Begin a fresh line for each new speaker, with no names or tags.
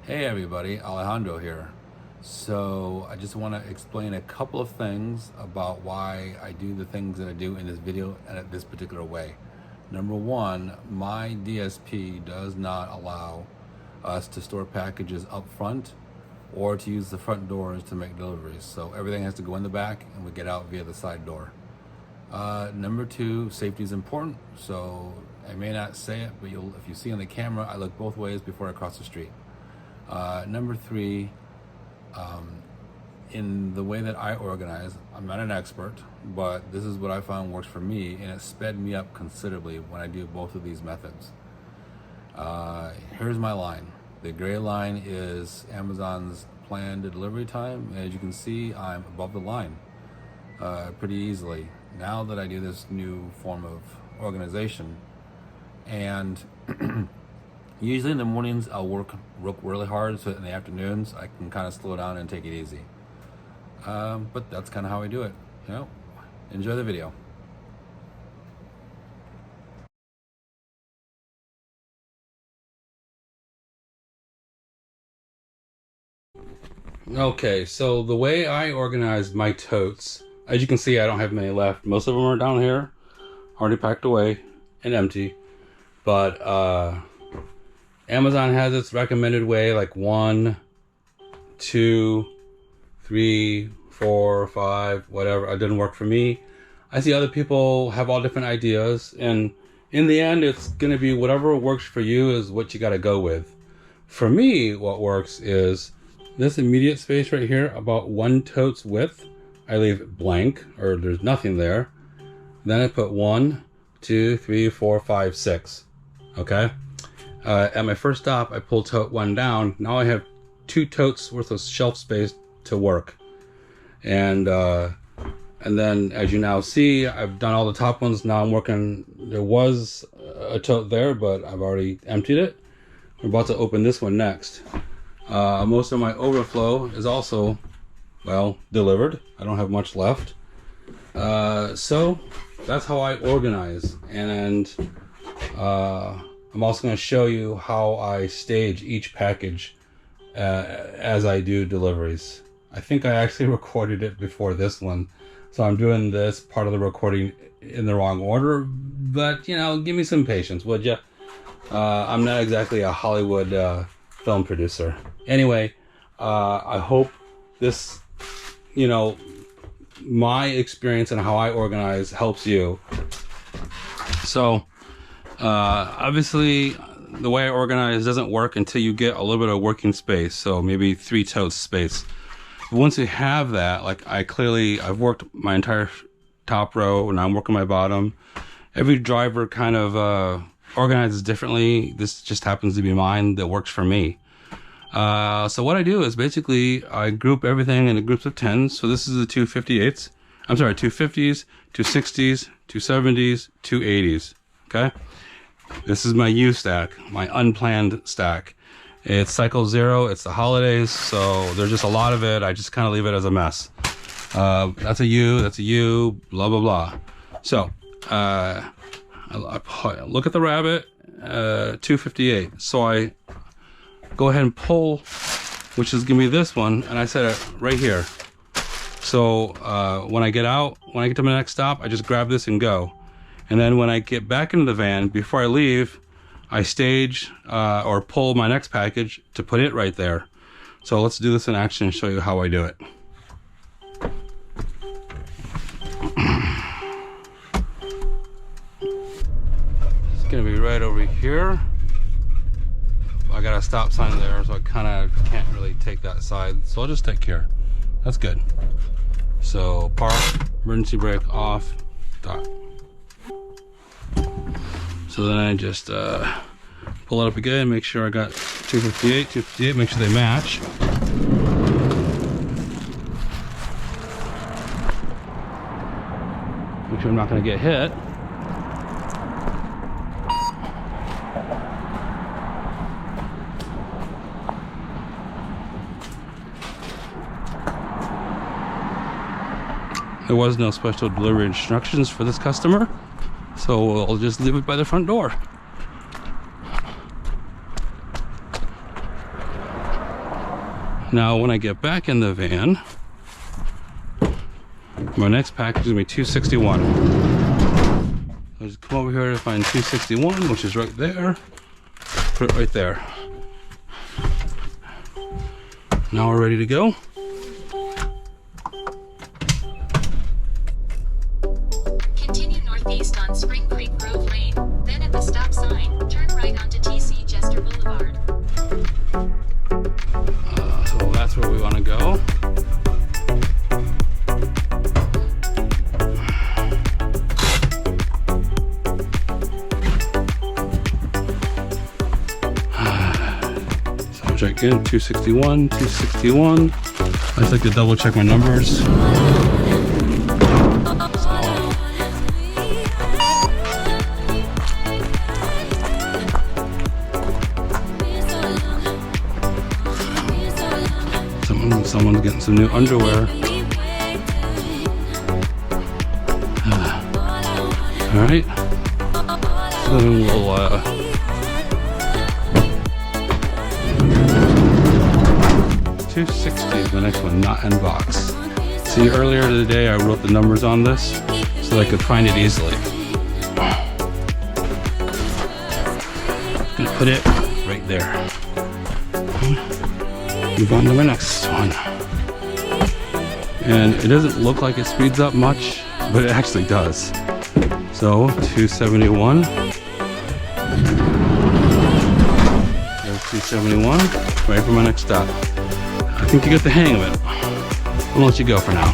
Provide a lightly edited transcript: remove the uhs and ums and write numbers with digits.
Hey everybody, Alejandro here. So I just want to explain a couple of things about why I do the things that I do in this video and at this particular way. Number one, my DSP does not allow us to store packages up front or to use the front doors to make deliveries. So everything has to go in the back and we get out via the side door. Number two, safety is important. So I may not say it, but if you see on the camera, I look both ways before I cross the street. Number three, in the way that I organize, I'm not an expert, but this is what I found works for me, and it sped me up considerably when I do both of these methods. Here's my line. The gray line is Amazon's planned delivery time. As you can see, I'm above the line pretty easily now that I do this new form of organization. And usually in the mornings I'll work really hard, so in the afternoons I can kind of slow down and take it easy. But that's kind of how I do it. Enjoy the video. Okay, so the way I organize my totes, as you can see, I don't have many left. Most of them are down here, already packed away and empty. But Amazon has its recommended way, like 1, 2, 3, 4, 5, whatever. It didn't work for me. I see other people have all different ideas, and in the end, it's going to be whatever works for you is what you got to go with. For me, what works is this immediate space right here, about 1 tote's width. I leave blank, or there's nothing there. Then I put 1, 2, 3, 4, 5, 6. Okay. At my first stop, I pull tote 1 down. Now I have 2 totes worth of shelf space to work. And then, as you now see, I've done all the top ones. Now I'm working. There was a tote there, but I've already emptied it. We're about to open this one next. Most of my overflow is also, well, delivered. I don't have much left. So that's how I organize. And I'm also going to show you how I stage each package as I do deliveries. I think I actually recorded it before this one, so I'm doing this part of the recording in the wrong order, but give me some patience, would you? I'm not exactly a Hollywood film producer. Anyway, I hope this, my experience and how I organize helps you. So obviously the way I organize doesn't work until you get a little bit of working space, so maybe 3 totes space. But once you have that, like I've worked my entire top row and I'm working my bottom. Every driver kind of organizes differently. This just happens to be mine that works for me. So what I do is basically I group everything into groups of 10s. So this is the 258s. I'm sorry, 250s, 260s, 270s, 280s. Okay. This is my U stack, my unplanned stack. It's cycle 0, it's the holidays, so there's just a lot of it. I just kind of leave it as a mess. That's a U, blah, blah, blah. So, I look at the rabbit, 258. So I go ahead and pull, which is gonna be this one, and I set it right here. So, when I get to my next stop, I just grab this and go. And then when I get back into the van, before I leave, I stage or pull my next package to put it right there. So let's do this in action and show you how I do it. It's gonna be right over here. I got a stop sign there, so I kind of can't really take that side. So I'll just take care. That's good. So park, emergency brake off, stop. So then I just pull it up again, make sure I got 258, make sure they match. Make sure I'm not going to get hit. There was no special delivery instructions for this customer, so I'll just leave it by the front door. Now, when I get back in the van, my next package is gonna be 261. I'll just come over here to find 261, which is right there. Put it right there. Now we're ready to go.
Continue northeast on Spring Creek Grove Lane. Then at the stop sign, turn right onto TC Jester Boulevard.
So that's where we want to go. So check in 261, 261. I just like to double check my numbers. Someone's getting some new underwear. All right. So we'll 260 is the next one, not in box. See, earlier today I wrote the numbers on this so that I could find it easily. Gonna put it right there. Move on to the next one. And it doesn't look like it speeds up much, but it actually does. So 271. There's 271. Ready for my next stop. I think you get the hang of it. I'll let you go for now.